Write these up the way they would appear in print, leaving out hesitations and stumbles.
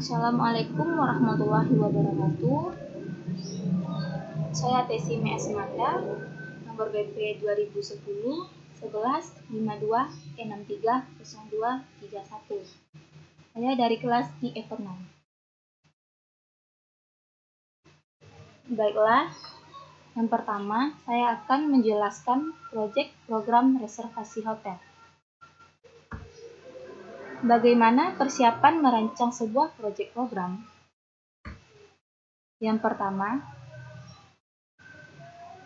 Assalamualaikum warahmatullahi wabarakatuh. Saya Tesi MS Manda, nomor BP 2010 11 52 63 02 31. Saya dari kelas IF 6. Baiklah, yang pertama saya akan menjelaskan proyek program reservasi hotel. Bagaimana persiapan merancang sebuah proyek program? Yang pertama,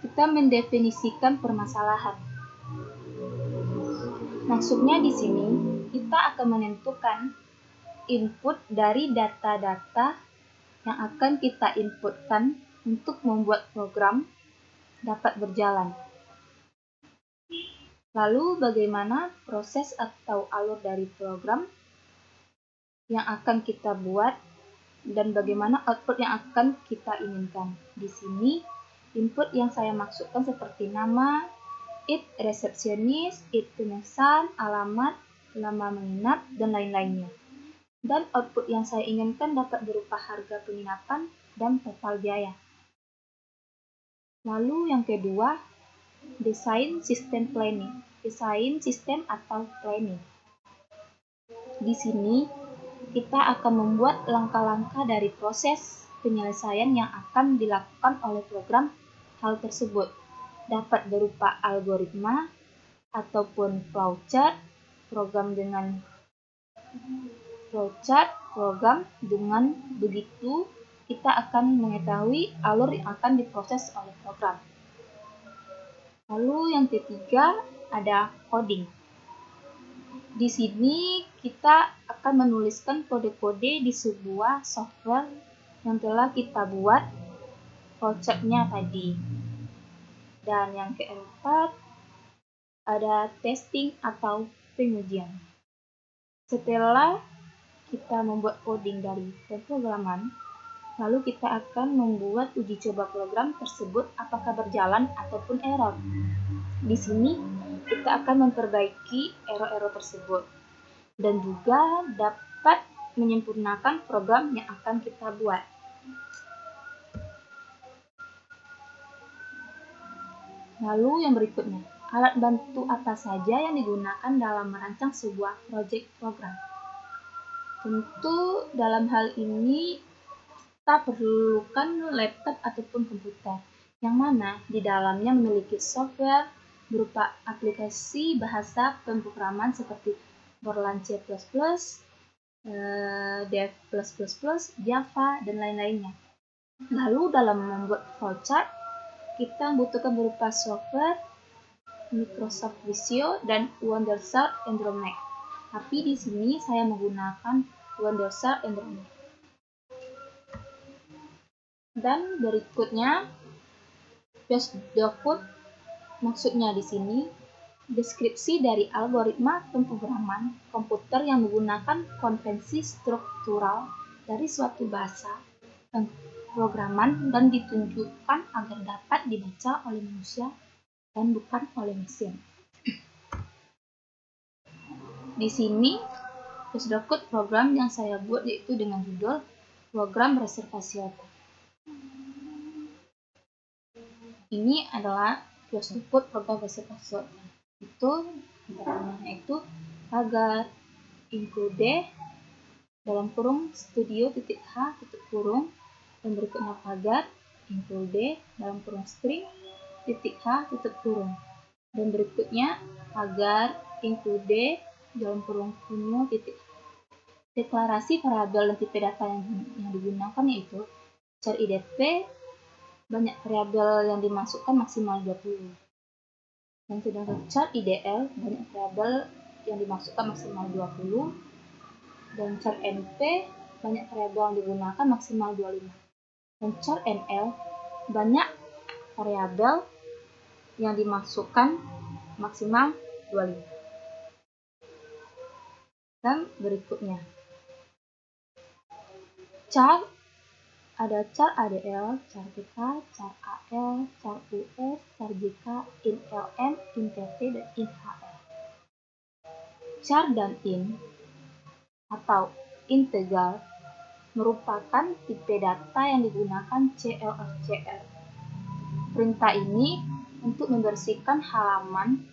kita mendefinisikan permasalahan. Maksudnya di sini, kita akan menentukan input dari data-data yang akan kita inputkan untuk membuat program dapat berjalan. Lalu bagaimana proses atau alur dari program yang akan kita buat dan bagaimana output yang akan kita inginkan. Di sini input yang saya maksudkan seperti nama, id resepsionis, id pemesan, alamat, lama menginap, dan lain-lainnya. Dan output yang saya inginkan dapat berupa harga penginapan dan total biaya. Lalu yang kedua, desain sistem planning. Desain sistem atau planning. Di sini kita akan membuat langkah-langkah dari proses penyelesaian yang akan dilakukan oleh program hal tersebut. Dapat berupa algoritma ataupun flowchart, program dengan begitu kita akan mengetahui alur yang akan diproses oleh program. Lalu yang ketiga ada coding. Di sini kita akan menuliskan kode-kode di sebuah software yang telah kita buat flowchart-nya tadi. Dan yang keempat ada testing atau pengujian. Setelah kita membuat coding dari pemrograman, lalu kita akan membuat uji coba program tersebut apakah berjalan ataupun error. Di sini kita akan memperbaiki error-error tersebut dan juga dapat menyempurnakan program yang akan kita buat. Lalu yang berikutnya, alat bantu apa saja yang digunakan dalam merancang sebuah proyek program? Tentu dalam hal ini kita perlukan laptop ataupun komputer, yang mana di dalamnya memiliki software berupa aplikasi bahasa pemrograman seperti Golang C++, Dev++, Java, dan lain-lainnya. Lalu dalam membuat flowchart, kita membutuhkan berupa software Microsoft Visio dan Wondershare Andromax. Tapi di sini saya menggunakan Wondershare Andromax. Dan berikutnya PySDOCode. Maksudnya di sini deskripsi dari algoritma pemrograman komputer yang menggunakan konvensi struktural dari suatu bahasa pemrograman dan ditunjukkan agar dapat dibaca oleh manusia dan bukan oleh mesin. Di sini PySDOCode program yang saya buat yaitu dengan judul program reservasi hotel. Ini adalah PySDOCode program reservasi hotel. Itu yaitu pagar include dalam kurung studio .h dan berikutnya pagar include dalam kurung string .h dan berikutnya pagar include dalam kurung punya titik. Deklarasi variabel dan tipe data yang digunakan yaitu char idp, banyak variabel yang dimasukkan maksimal 20. Dan sedangkan char idl, banyak variabel yang dimasukkan maksimal 20. Dan char np, banyak variabel yang digunakan maksimal 25. Dan char nl, banyak variabel yang dimasukkan maksimal 25. Dan berikutnya char, ada char ADL, char PK, char AL, char US, char JK, inLM, inTT, dan inHL. Char dan in atau integral merupakan tipe data yang digunakan CLRCR. Perintah ini untuk membersihkan halaman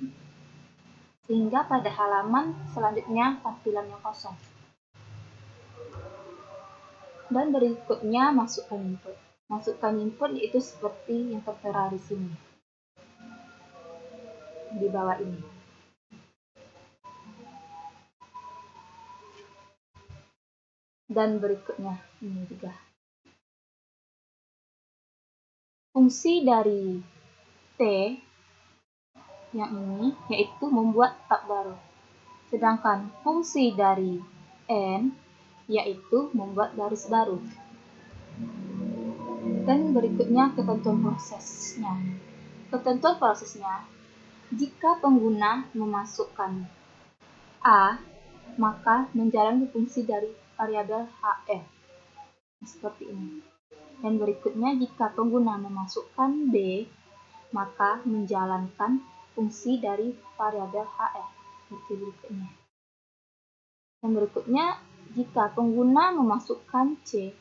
sehingga pada halaman selanjutnya tampilannya kosong. Dan berikutnya masukkan input. Masukkan input yaitu seperti yang tertera di sini, di bawah ini. Dan berikutnya ini juga. Fungsi dari T yang ini yaitu membuat tab baru. Sedangkan fungsi dari N yaitu membuat baris baru. Dan berikutnya ketentuan prosesnya. Ketentuan prosesnya, jika pengguna memasukkan A, maka menjalankan fungsi dari variabel HR. Seperti ini. Dan berikutnya, jika pengguna memasukkan B, maka menjalankan fungsi dari variabel HR. Seperti berikutnya. Dan berikutnya, jika pengguna memasukkan C,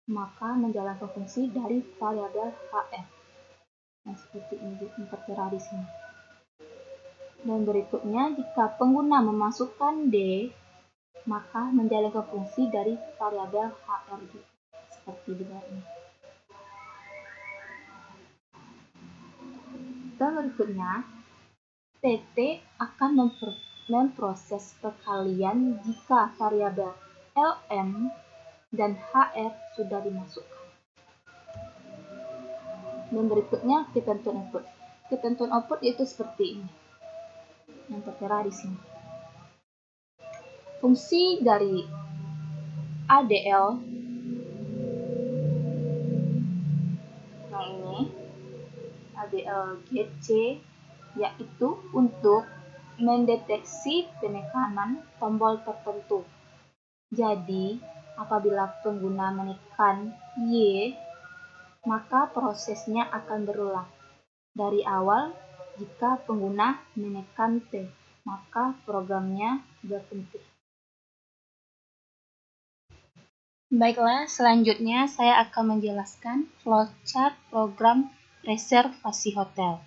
maka menjalankan fungsi dari variabel HR. Nah, seperti ini yang tertera di sini. Dan berikutnya, jika pengguna memasukkan D, maka menjalankan fungsi dari variabel HR juga. Seperti di bawah ini. Dan berikutnya, TT akan memproses perkalian jika variabel LM dan HR sudah dimasukkan. Dan berikutnya ketentuan output. Ketentuan output itu seperti ini, yang tertera di sini. Fungsi dari ADL yang ini, ADL GC, yaitu untuk mendeteksi penekanan tombol tertentu. Jadi, apabila pengguna menekan Y, maka prosesnya akan berulang. Dari awal, jika pengguna menekan T, maka programnya berhenti. Baiklah, selanjutnya saya akan menjelaskan flowchart program reservasi hotel.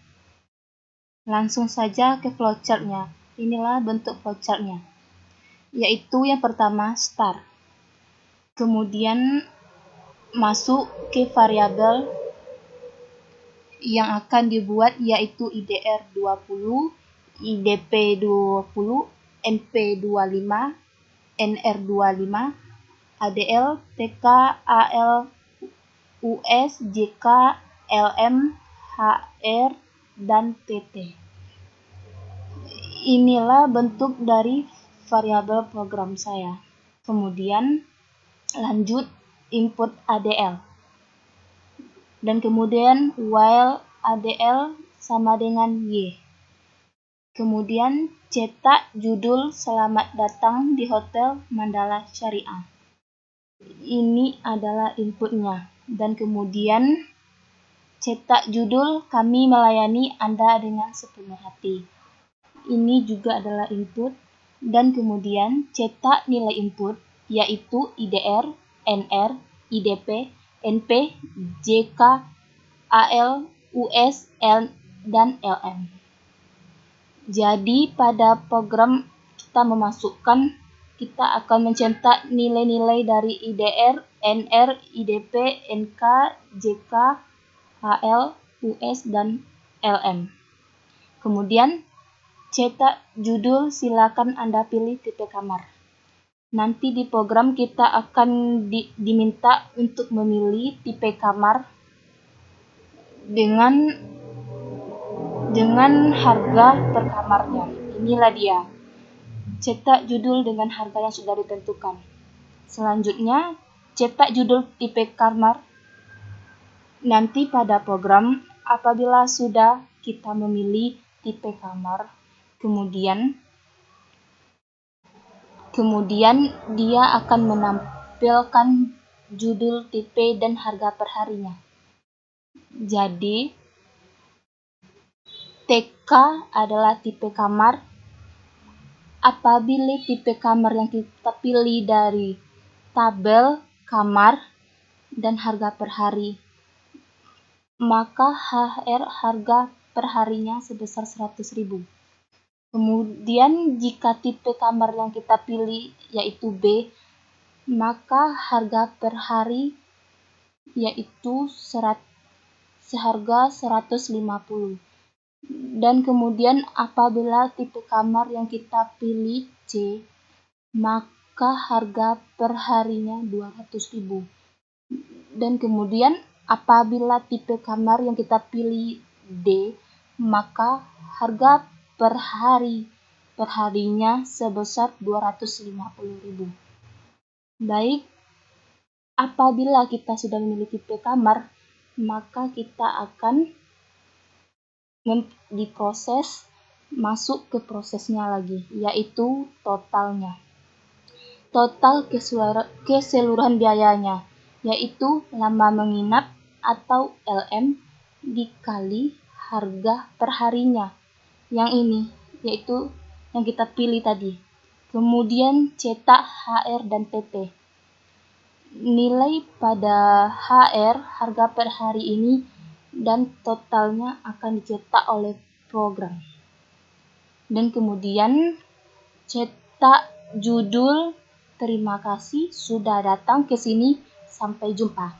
Langsung saja ke flowchartnya. Inilah bentuk flowchartnya, yaitu yang pertama start. Kemudian masuk ke variabel yang akan dibuat yaitu IDR 20, IDP 20, NP 25, NR 25, ADL, TK, AL, US, JK, LM, HR, dan TT. Inilah bentuk dari variabel program saya. Kemudian lanjut input ADL. Dan kemudian while ADL sama dengan Y. Kemudian cetak judul selamat datang di Hotel Mandala Syariah. Ini adalah inputnya. Dan kemudian cetak judul kami melayani Anda dengan sepenuh hati. Ini juga adalah input. Dan kemudian cetak nilai input yaitu IDR, NR, IDP, NP, JK, AL, US, L, dan LM. Jadi pada program kita akan mencetak nilai-nilai dari IDR, NR, IDP, NK, JK, HL, US, dan LM. Kemudian cetak judul, silakan Anda pilih tipe kamar. Nanti di program kita akan diminta untuk memilih tipe kamar dengan harga per kamarnya. Inilah dia. Cetak judul dengan harga yang sudah ditentukan. Selanjutnya, cetak judul tipe kamar. Nanti pada program, apabila sudah kita memilih tipe kamar, kemudian dia akan menampilkan judul, tipe, dan harga per harinya. Jadi, TK adalah tipe kamar. Apabila tipe kamar yang kita pilih dari tabel kamar dan harga per hari. Maka HR harga per harinya sebesar 100.000. Kemudian jika tipe kamar yang kita pilih yaitu B, maka harga per hari yaitu seharga 150. Dan kemudian apabila tipe kamar yang kita pilih C, maka harga per harinya 200.000. Dan kemudian apabila tipe kamar yang kita pilih D, maka harga per harinya sebesar 250.000. Baik, apabila kita sudah memiliki tipe kamar, maka kita akan diproses masuk ke prosesnya lagi, yaitu totalnya. Total keseluruhan biayanya, yaitu lama menginap atau LM dikali harga per harinya. Yang ini, yaitu yang kita pilih tadi. Kemudian cetak HR dan PP. Nilai pada HR, harga per hari ini, dan totalnya akan dicetak oleh program. Dan kemudian cetak judul, terima kasih sudah datang ke sini, sampai jumpa.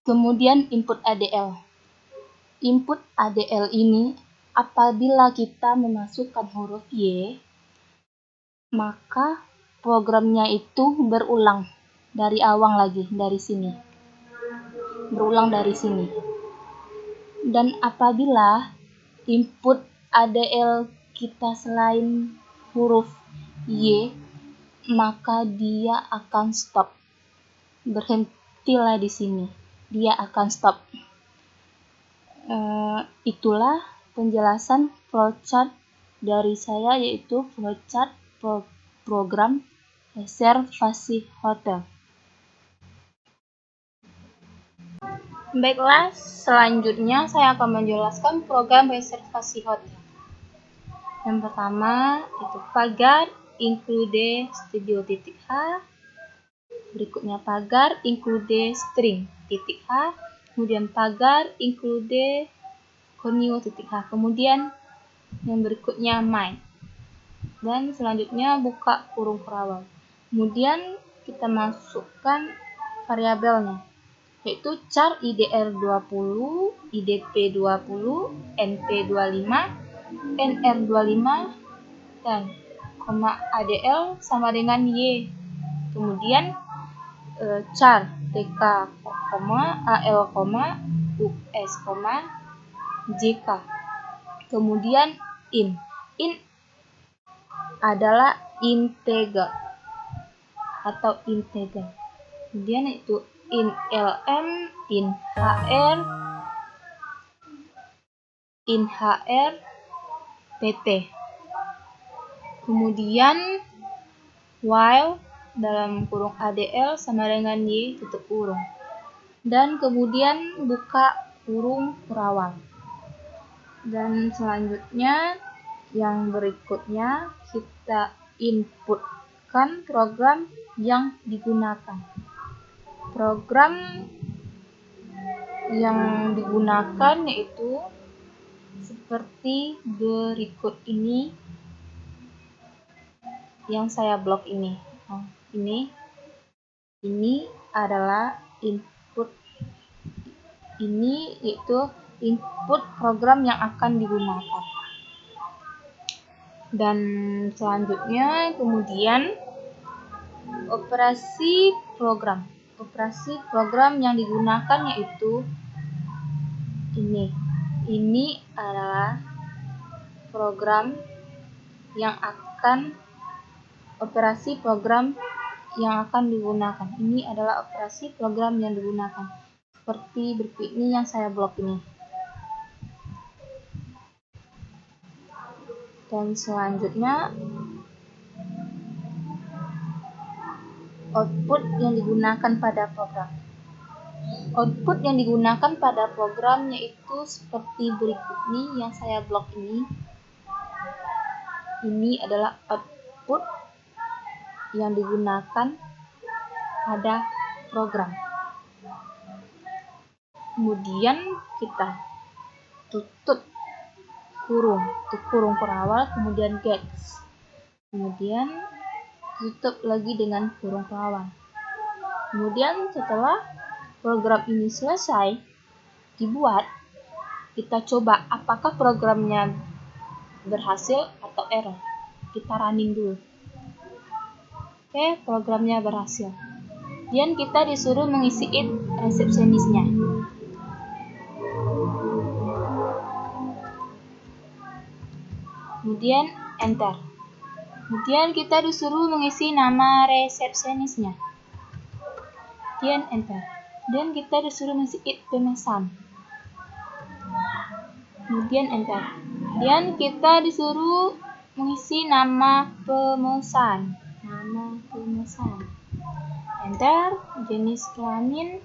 Kemudian input ADL. Input ADL ini apabila kita memasukkan huruf Y, maka programnya itu berulang dari awal lagi, dari sini. Berulang dari sini. Dan apabila input ADL kita selain huruf Y, maka dia akan stop. Berhentilah di sini. Dia akan stop. Itulah penjelasan flowchart dari saya, yaitu flowchart program reservasi hotel. Baiklah, selanjutnya saya akan menjelaskan program reservasi hotel. Yang pertama itu pagar include studio.h, berikutnya pagar include string.h, kemudian pagar include conio.h, kemudian yang berikutnya main, dan selanjutnya buka kurung kerawang. Kemudian kita masukkan variabelnya, yaitu char IDR20, IDP20, NP25, NR25, dan koma ADL sama dengan Y. Kemudian char TK, AL, US, JK. Kemudian in adalah integer atau integer. Kemudian itu in LM, in HR, PT. Kemudian while dalam kurung ADL sama dengan Y tutup kurung. Dan kemudian buka kurung kerawang. Dan selanjutnya yang berikutnya kita inputkan program yang digunakan. Program yang digunakan yaitu seperti berikut ini yang saya blok ini. Ini adalah input. Ini yaitu input program yang akan digunakan. Dan selanjutnya kemudian operasi program. Operasi program yang digunakan yaitu ini. Ini adalah program yang akan operasi program yang akan digunakan. Ini adalah operasi program yang digunakan. Seperti berikut ini yang saya blok ini. Dan selanjutnya output yang digunakan pada program. Output yang digunakan pada program yaitu seperti berikut ini yang saya blok ini. Ini adalah output yang digunakan pada program. Kemudian kita tutup kurung kurawal, kemudian gets. Kemudian tutup lagi dengan kurung kurawal. Kemudian setelah program ini selesai dibuat, kita coba apakah programnya berhasil atau error. Kita running dulu. Oke, programnya berhasil. Kemudian kita disuruh mengisi it resepsionisnya. Kemudian enter. Kemudian kita disuruh mengisi nama resepsionisnya. Kemudian enter. Kemudian kita disuruh mengisi it pemesan. Kemudian enter. Kemudian kita disuruh mengisi nama pemesan. Enter. Jenis kelamin.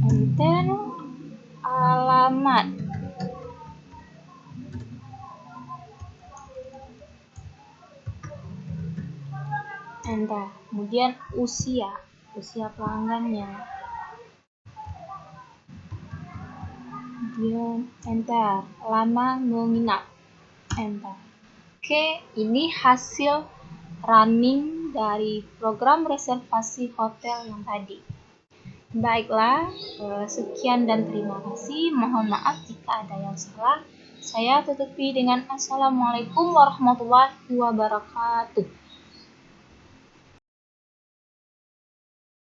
Enter. Alamat. Enter. Kemudian usia pelanggannya. Kemudian enter. Lama menginap. Enter. Oke, ini hasil running dari program reservasi hotel yang tadi. Baiklah, sekian dan terima kasih. Mohon maaf jika ada yang salah. Saya tutupi dengan Assalamualaikum warahmatullahi wabarakatuh.